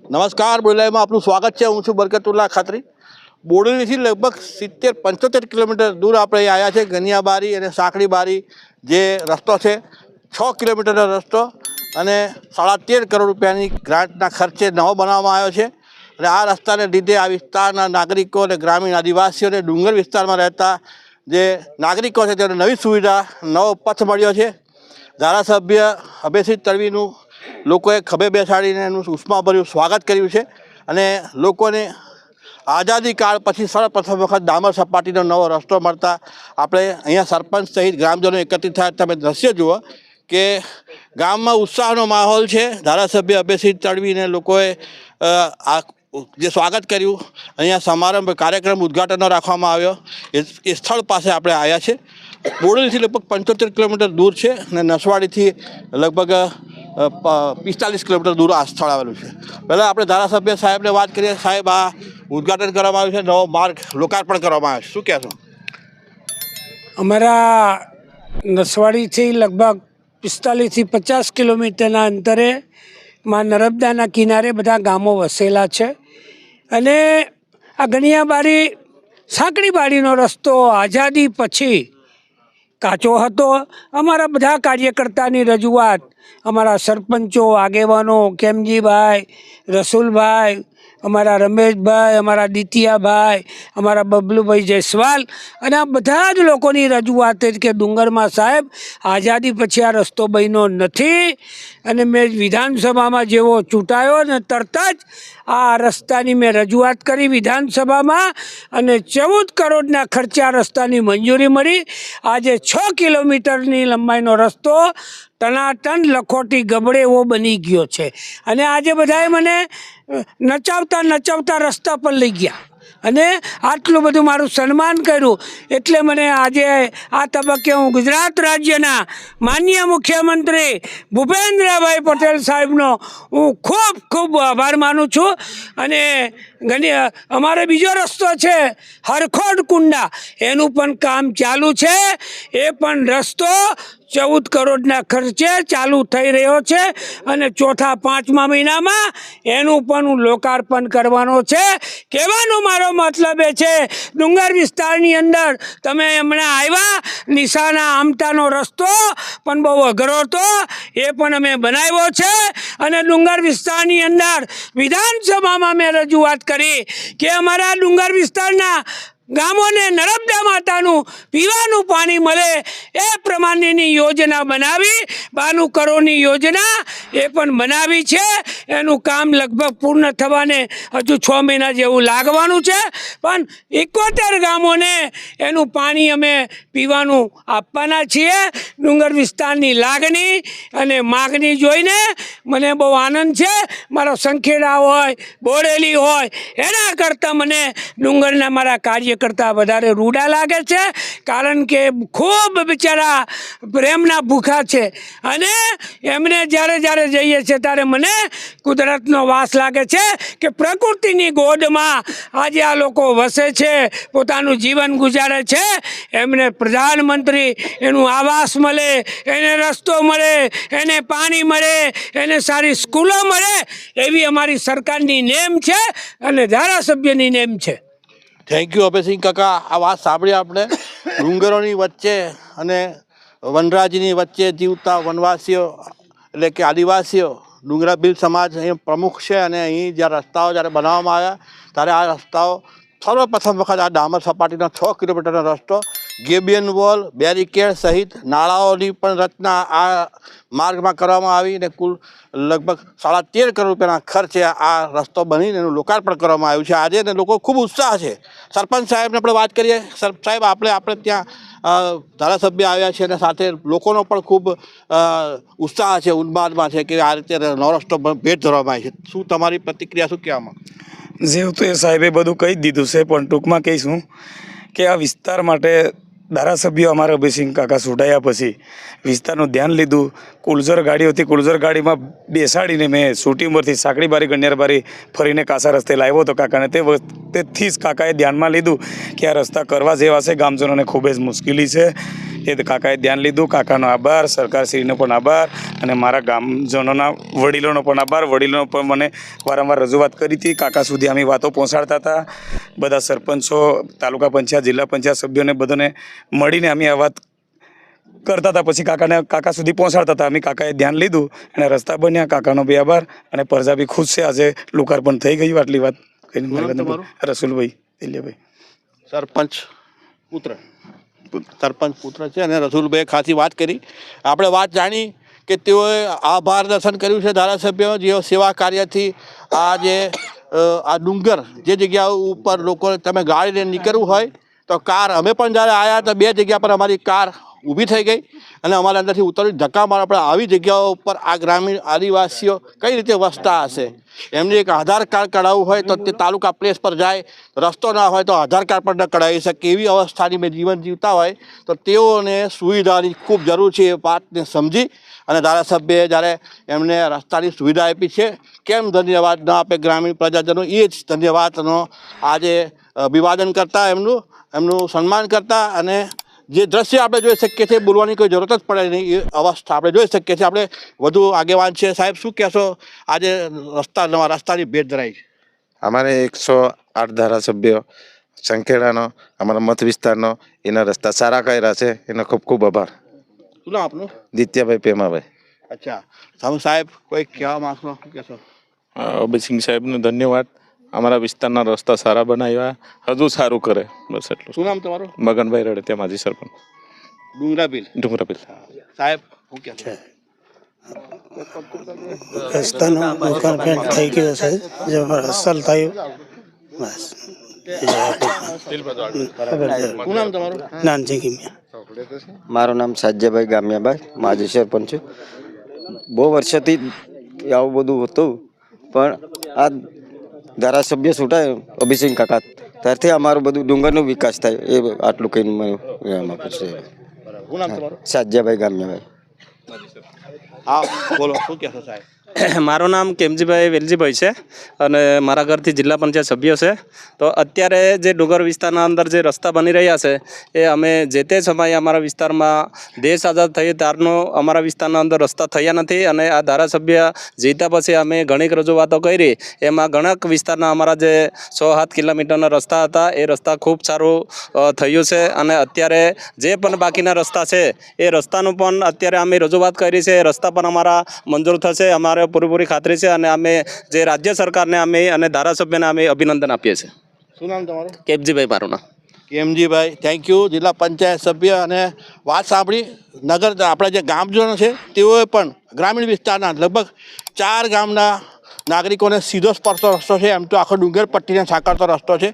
નમસ્કાર, બોલાઈમાં આપનું સ્વાગત છે. હું છું બરકતુલ્લા ખાતરી. બોડેલીથી લગભગ 70-75 કિલોમીટર દૂર આપણે આવ્યા છે. ગનિયાબારી અને સાંકડીબારી જે રસ્તો છે 6 કિલોમીટરનો રસ્તો અને 13.5 કરોડ રૂપિયાની ગ્રાન્ટના ખર્ચે નવો બનાવવામાં આવ્યો છે. અને આ રસ્તાને લીધે આ વિસ્તારના નાગરિકો અને ગ્રામીણ આદિવાસીઓને ડુંગર વિસ્તારમાં રહેતા જે નાગરિકો છે તેને નવી સુવિધા, નવો પથ મળ્યો છે. ધારાસભ્ય અભયસિંહ તડવીનું લોકોએ ખભે બેસાડીને એનું ઉષ્માભર્યું સ્વાગત કર્યું છે. અને લોકોને આઝાદી કાળ પછી સર્વપ્રથમ વખત ડામર સપાટીનો નવો રસ્તો મળતા આપણે અહીંયા સરપંચ સહિત ગ્રામજનો એકત્રિત થયા. તમે દ્રશ્ય જુઓ કે ગામમાં ઉત્સાહનો માહોલ છે. ધારાસભ્ય અભયસિંહ તડવીને લોકોએ આ જે સ્વાગત કર્યું, અહીંયા સમારંભ કાર્યક્રમ ઉદ્ઘાટનનો રાખવામાં આવ્યો. એ સ્થળ પાસે આપણે આવ્યા છે. બોડેલીથી લગભગ 75 કિલોમીટર દૂર છે અને નસવાડીથી લગભગ 45 કિલોમીટર દૂર આ સ્થળ આવેલું છે. પહેલાં આપણે ધારાસભ્ય સાહેબને વાત કરીએ. સાહેબ, આ ઉદ્ઘાટન કરવામાં આવ્યું છે, નવો માર્ગ લોકાર્પણ કરવામાં આવ્યો છે, શું કહેશો? અમારા નસવાડીથી લગભગ 45થી 50 કિલોમીટરના અંતરે માં નર્મદાના કિનારે બધા ગામો વસેલા છે. અને આ ગનિયાબારી સાંકડીબારીનો રસ્તો આઝાદી પછી કાચો હતો. અમારા બધા કાર્યકર્તાની રજૂઆત, અમારા સરપંચો, આગેવાનો, કેમજીભાઈ, રસુલભાઈ, અમારા રમેશભાઈ, અમારા દિતિયાભાઈ, અમારા બબલુભાઈ જયસ્વાલ અને આ બધા જ લોકોની રજૂઆત કે ડુંગરમાં સાહેબ આઝાદી પછી આ રસ્તો બન્યો નથી. અને મેં વિધાનસભામાં જેવો ચૂંટાયો ને તરત જ આ રસ્તાની મેં રજૂઆત કરી વિધાનસભામાં અને 14 કરોડના ખર્ચે આ રસ્તાની મંજૂરી મળી. આજે 6 કિલોમીટરની લંબાઈનો રસ્તો ટનાટન લખોટી ગબડે એવો બની ગયો છે. અને આજે બધાએ મને નચાવતા રસ્તા પર લઈ ગયા અને આટલું બધું મારું સન્માન કર્યું. એટલે મને આજે આ તબક્કે હું ગુજરાત રાજ્યના માનનીય મુખ્યમંત્રી ભૂપેન્દ્રભાઈ પટેલ સાહેબનો હું ખૂબ ખૂબ આભાર માનું છું. અને અમારે બીજો રસ્તો છે હરખોડ કુંડા, એનું પણ કામ ચાલુ છે. એ પણ રસ્તો 14 કરોડના ખર્ચે ચાલુ થઈ રહ્યો છે અને ચોથા 5મા મહિનામાં એનું પણ હું લોકાર્પણ કરવાનો છે. કહેવાનો મારો મતલબ એ છે, ડુંગર વિસ્તારની અંદર તમે હમણાં આવ્યા, નિશાના આમટાનો રસ્તો પણ બહુ અઘરો હતો, એ પણ અમે બનાવ્યો છે. અને ડુંગર વિસ્તારની અંદર વિધાનસભામાં મેં રજૂઆત કરી કે અમારા ડુંગર વિસ્તારના ગામોને નર્મદા માતાનું પીવાનું પાણી મળે એ પ્રમાણેની યોજના બનાવી. 92 કરોડની યોજના એ પણ બનાવી છે. એનું કામ લગભગ પૂર્ણ થવાને હજુ 6 મહિના જેવું લાગવાનું છે. પણ 71 ગામોને એનું પાણી અમે પીવાનું આપવાના છીએ. ડુંગર વિસ્તારની લાગણી અને માગણી જોઈને મને બહુ આનંદ છે. મારો સંખેડા હોય, બોડેલી હોય, એના કરતાં મને ડુંગરના મારા કરતાં વધારે રૂડા લાગે છે. કારણ કે ખૂબ બિચારા પ્રેમના ભૂખા છે અને એમને જ્યારે જઈએ છીએ ત્યારે મને કુદરતનો વાસ લાગે છે કે પ્રકૃતિની ગોદમાં આજે આ લોકો વસે છે, પોતાનું જીવન ગુજારે છે. એમને પ્રધાનમંત્રી એનું આવાસ મળે, એને રસ્તો મળે, એને પાણી મળે, એને સારી સ્કૂલો મળે, એવી અમારી સરકારની નેમ છે અને ધારાસભ્યની નેમ છે. થેન્ક યુ અભયસિંહ કાકા. આ વાત સાંભળી આપણે. ડુંગરોની વચ્ચે અને વનરાજની વચ્ચે જીવતા વનવાસીઓ એટલે કે આદિવાસીઓ, ડુંગરા ભીલ સમાજ અહીં પ્રમુખ છે. અને અહીં જ્યારે રસ્તાઓ જ્યારે બનાવવામાં આવ્યા ત્યારે આ રસ્તાઓ સર્વપ્રથમ વખત આ ડામર સપાટીનો 6 કિલોમીટરનો રસ્તો, ગેબિયન વોલ, બેરિકેડ સહિત નાળાઓની પણ રચના આ માર્ગમાં કરવામાં આવી અને કુલ લગભગ 13.5 કરોડ રૂપિયાના ખર્ચે આ રસ્તો બનીને એનું લોકાર્પણ કરવામાં આવ્યું છે. આજે ને લોકો ખૂબ ઉત્સાહ છે. સરપંચ સાહેબને આપણે વાત કરીએ. સાહેબ, આપણે ત્યાં ધારાસભ્ય આવ્યા છે અને સાથે લોકોનો પણ ખૂબ ઉત્સાહ છે, ઉન્માદમાં છે કે આ રીતે નવો રસ્તો ભેટ ધરવામાં આવી છે. શું તમારી પ્રતિક્રિયા, શું કહેવામાં? જેવું તો એ સાહેબે બધું કહી જ દીધું છે, પણ ટૂંકમાં કહીશું કે આ વિસ્તાર માટે ધારાસભ્યો અમારા અભયસિંહ કાકા ચૂંટાયા પછી વિસ્તારનું ધ્યાન લીધું. કુલઝર ગાડી હતી, કુલઝર ગાડીમાં બેસાડીને મેં શૂટિંગ પરથી સાંકડી બારી ગણ્યાર બારી ફરીને કાસા રસ્તે લાવ્યો હતો કાકાને. તે વખતેથી જ કાકાએ ધ્યાનમાં લીધું કે આ રસ્તા કરવા જેવા છે, ગામજનોને ખૂબ જ મુશ્કેલી છે. એ કાકાએ ધ્યાન લીધું. કાકાનો આભાર, સરકારશ્રીનો પણ આભાર અને મારા ગામજનોના વડીલોનો પણ આભાર. વડીલોનો પણ મને વારંવાર રજૂઆત કરી હતી. કાકા સુધી અમે વાતો પહોંચાડતા હતા. બધા સરપંચો, તાલુકા પંચાયત, જિલ્લા પંચાયત સભ્યોને બધાને મળીને અમે આ વાત કરતા હતા. પછી કાકા સુધી પહોંચાડતા હતા. અમે કાકાએ ધ્યાન લીધું અને રસ્તા બન્યા. કાકાનો બી આભાર અને પ્રજા બી ખુશ છે. આજે લોકાર્પણ થઈ ગયું. આટલી વાત કહીને રસુલભાઈ દિલ્હીભાઈ, સરપંચ પુત્ર છે અને રસુલભાઈએ ખાસી વાત કરી. આપણે વાત જાણી કે તેઓએ આભાર દર્શન કર્યું છે ધારાસભ્ય, જેઓ સેવા કાર્યથી આ ડુંગર જે જગ્યા ઉપર લોકો તમે ગાડી લઈને નીકળવું હોય તો કાર, અમે પણ જ્યારે આવ્યા તો 2 જગ્યા પર અમારી કાર ઊભી થઈ ગઈ અને અમારા અંદરથી ઉતરી ધક્કા માર. આપણે આવી જગ્યાઓ ઉપર આ ગ્રામીણ આદિવાસીઓ કઈ રીતે વસતા હશે? એમને એક આધાર કાર્ડ કઢાવવું હોય તો તે તાલુકા પ્લેસ પર જાય, રસ્તો ના હોય તો આધાર કાર્ડ પણ ન કઢાવી શકે. એવી અવસ્થાની મેં જીવન જીવતા હોય તો તેઓને સુવિધાની ખૂબ જરૂર છે. એ વાતને સમજી અને ધારાસભ્યએ જ્યારે એમને રસ્તાની સુવિધા આપી છે, કેમ ધન્યવાદ ન આપે ગ્રામીણ પ્રજાજનો? એ જ ધન્યવાદનો આજે અભિવાદન કરતા, એમનું સન્માન કરતા અને જે દ્રશ્ય આપણે જોઈ શકીએ છીએ, બોલવાની કોઈ જરૂરત જ પડે નહીં એ અવસ્થા આપણે જોઈ શકીએ છીએ. આપણે વધુ આગેવાન છે. સાહેબ, શું કહેશો? આજે નવા રસ્તાની ભેટ ધરાઈ છે. અમારે 108 ધારાસભ્યો સંખેડાનો, અમારા મત વિસ્તારનો, એના રસ્તા સારા કર્યા છે. એનો ખૂબ ખૂબ આભાર. શું નામ આપનું? દિત્યાભાઈ પેમાભાઈ. અચ્છા, સાહેબ કોઈ કહેવા માંગશો? શું કહેશો? અભયસિંહ સાહેબનો ધન્યવાદ. અમારા વિસ્તારના રસ્તા સારા બનાવ્યા, હજુ સારું કરે, બસ એટલું. શું નામ તમારું? મગનભાઈ રડેતિયા, માજી સરપંચ, ડુંગરાપીલ. સાહેબ શું કહે છે? રસ્તાનું લોકાર્પણ થઈ ગયું છે, જે અસલ થયું. બસ શું નામ તમારું? નાનજી કિમિયા. મારું નામ સાજ્યભાઈ ગામિયાભાઈ, માજી સરપંચ છું. બહુ વર્ષોથી આવું બધું હતું, પણ આ ધારાસભ્ય છૂટાય અભિસિંહ કાકા ત્યારથી અમારું બધું ડુંગરનો વિકાસ થાય. એ આટલું કહીને મને એમ આપું છું. શું નામ તમારું? સાજ્યાભાઈ ગામિયાભાઈ. હા બોલો, શું કહેશો સાહેબ? મારું નામ કેમજીભાઈ વેલજીભાઈ છે અને મારા ઘરથી જિલ્લા પંચાયત સભ્ય છે. તો અત્યારે જે ડુંગર વિસ્તારના અંદર જે રસ્તા બની રહ્યા છે એ અમે જે તે સમયે અમારા વિસ્તારમાં દેશ આઝાદ થયો ત્યારનો અમારા વિસ્તારના અંદર રસ્તા થયા નથી અને આ ધારાસભ્ય જીત્યા પછી અમે ઘણી રજૂઆતો કરી. એમાં ઘણા વિસ્તારના અમારા જે 6-7 કિલોમીટરના રસ્તા હતા એ રસ્તા ખૂબ સારું થયું છે અને અત્યારે જે પણ બાકીના રસ્તા છે એ રસ્તાનું પણ અત્યારે અમે રજૂઆત કરી છે. રસ્તા પણ અમારા મંજૂર થશે, અમારે પૂરેપૂરી ખાતરી છે અને અમે જે રાજ્ય સરકારને અમે અને ધારાસભ્યને અમે અભિનંદન આપીએ છીએ. શું નામ તમારું? કેપજીભાઈ મારું નામ. કેમજીભાઈ, થેન્ક યુ. જિલ્લા પંચાયત સભ્ય અને વાત સાંભળી. નગર આપણા જે ગામજનો છે તેઓએ પણ ગ્રામીણ વિસ્તારના લગભગ 4 ગામના નાગરિકોને સીધો સ્પર્શતો રસ્તો છે. એમ તો આખો ડુંગર પટ્ટીને સાંકળતો રસ્તો છે,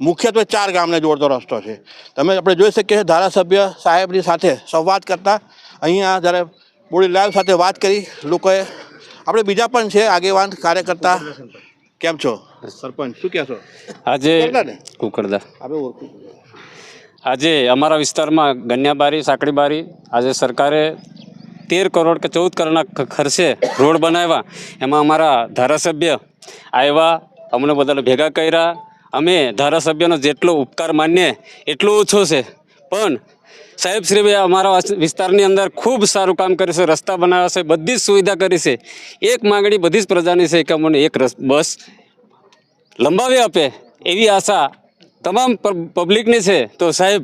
મુખ્યત્વે 4 ગામને જોડતો રસ્તો છે. આપણે જોઈ શકીએ છીએ ધારાસભ્ય સાહેબની સાથે સંવાદ કરતા. અહીંયા જ્યારે બોડી લાઈવ સાથે વાત કરી લોકોએ. આપણે બીજા પણ છે આગેવાન કાર્યકર્તા. કેમ છો સરપંચ, શું કહેશો? આજે અમારા વિસ્તારમાં ગન્યાબારી, સાંકડીબારી આજે સરકારે 13 કરોડ કે 14 કરોડના ખર્ચે રોડ બનાવ્યા. એમાં અમારા ધારાસભ્ય આવ્યા, અમને બધા ભેગા કર્યા. અમે ધારાસભ્યનો જેટલો ઉપકાર માનીએ એટલો ઓછો છે, પણ સાહેબશ્રીએ અમારા વિસ્તારની અંદર ખૂબ સારું કામ કર્યું છે. રસ્તા બનાવ્યા છે, બધી જ સુવિધા કરી છે. એક માગણી બધી જ પ્રજાની છે કે અમને એક બસ લંબાવી આપે એવી આશા તમામ પબ્લિકની છે. તો સાહેબ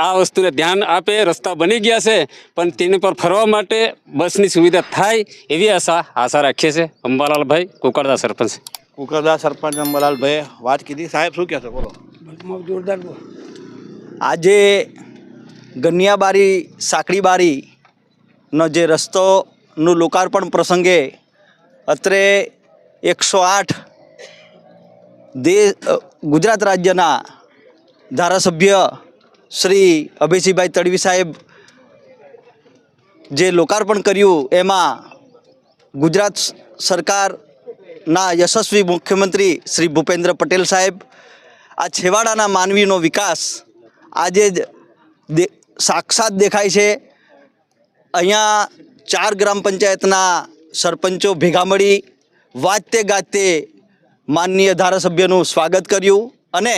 આ વસ્તુને ધ્યાન આપે. રસ્તા બની ગયા છે પણ તેની પર ફરવા માટે બસની સુવિધા થાય એવી આશા રાખીએ છીએ. અંબાલાલભાઈ, કુકરદા સરપંચ. અંબાલાલભાઈએ વાત કીધી. સાહેબ શું કહેશો? બોલો. જોરદાર. આજે ગન્યાબારી સાંકડીબારીનો જે રસ્તોનું લોકાર્પણ પ્રસંગે અત્રે 108 ગુજરાત રાજ્યના ધારાસભ્ય શ્રી અભયસિંહભાઈ તડવી સાહેબ જે લોકાર્પણ કર્યું એમાં ગુજરાત સરકારના યશસ્વી મુખ્યમંત્રી શ્રી ભૂપેન્દ્ર પટેલ સાહેબ આ છેવાડાના માનવીનો વિકાસ આજે જ સાક્ષાત દેખાય છે. અહીંયા 4 ગ્રામ પંચાયતના સરપંચો ભેગા મળી વાતે ગાતે માનનીય ધારાસભ્યનું સ્વાગત કર્યું અને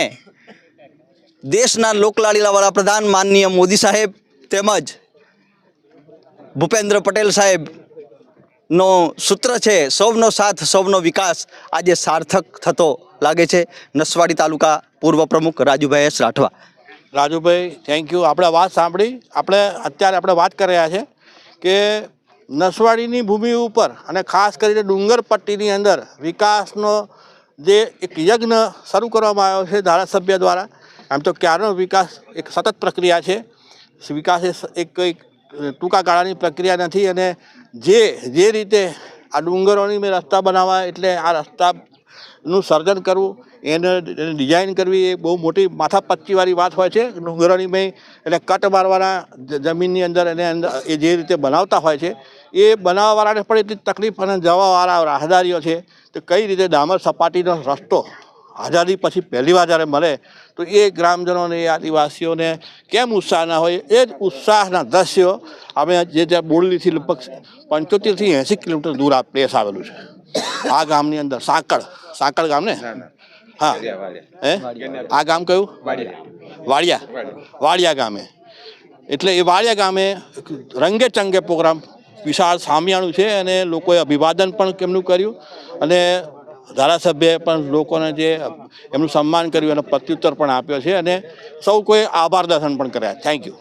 દેશના લોકલાડીલા વડાપ્રધાન માનનીય મોદી સાહેબ તેમજ ભૂપેન્દ્ર પટેલ સાહેબનો સૂત્ર છે સૌનો સાથ સૌનો વિકાસ આજે સાર્થક થતો લાગે છે. નસવાડી તાલુકા પૂર્વ પ્રમુખ Rajubhai S Rathwa. Rajubhai thank you. આપણે વાત સાંભળી. અત્યારે આપણે વાત કરી રહ્યા છે કે નસવાડીની ભૂમિ ઉપર અને ખાસ કરીને ડુંગર પટ્ટીની અંદર વિકાસનો જે એક યજ્ઞ શરૂ કરવામાં આવ્યો છે ધારાસભ્ય દ્વારા. આમ તો ક્યારનો વિકાસ એક સતત પ્રક્રિયા છે. વિકાસ એ એક ટૂંકા ગાળાની પ્રક્રિયા નથી અને જે રીતે આ ડુંગરોની મેં રસ્તા બનાવવા એટલે આ રસ્તાનું સર્જન કરવું એને ડિઝાઇન કરવી એ બહુ મોટી માથાપચ્ચીવાળી વાત હોય છે. ડુંગરોની મેં એટલે કટ મારવાના જમીનની અંદર એને અંદર એ જે રીતે બનાવતા હોય છે એ બનાવવાવાળાને પણ એટલી તકલીફ અને જવાવાળા રાહદારીઓ છે તો કઈ રીતે ડામર સપાટીનો રસ્તો આઝાદી પછી પહેલી વાર જ્યારે મળે તો એ ગ્રામજનોને એ આદિવાસીઓને કેમ ઉત્સાહ ના હોય. એ જ ઉત્સાહના દ્રશ્યો અમે જે બોરડીથી લગભગ 75 થી 80 કિલોમીટર દૂર આ પ્લેસ આવેલું છે. આ ગામની અંદર સાંકળ ગામ ને હા આ ગામ કયું વાડિયા ગામે. એટલે એ વાડિયા ગામે રંગે ચંગે પ્રોગ્રામ વિશાળ સામિયાણું છે અને લોકોએ અભિવાદન પણ કેમનું કર્યું અને ધારાસભ્યએ પણ લોકોને જે એમનું સન્માન કર્યું અને પ્રત્યુત્તર પણ આપ્યો છે અને સૌ કોઈ આભાર દર્શન પણ કર્યા. Thank you.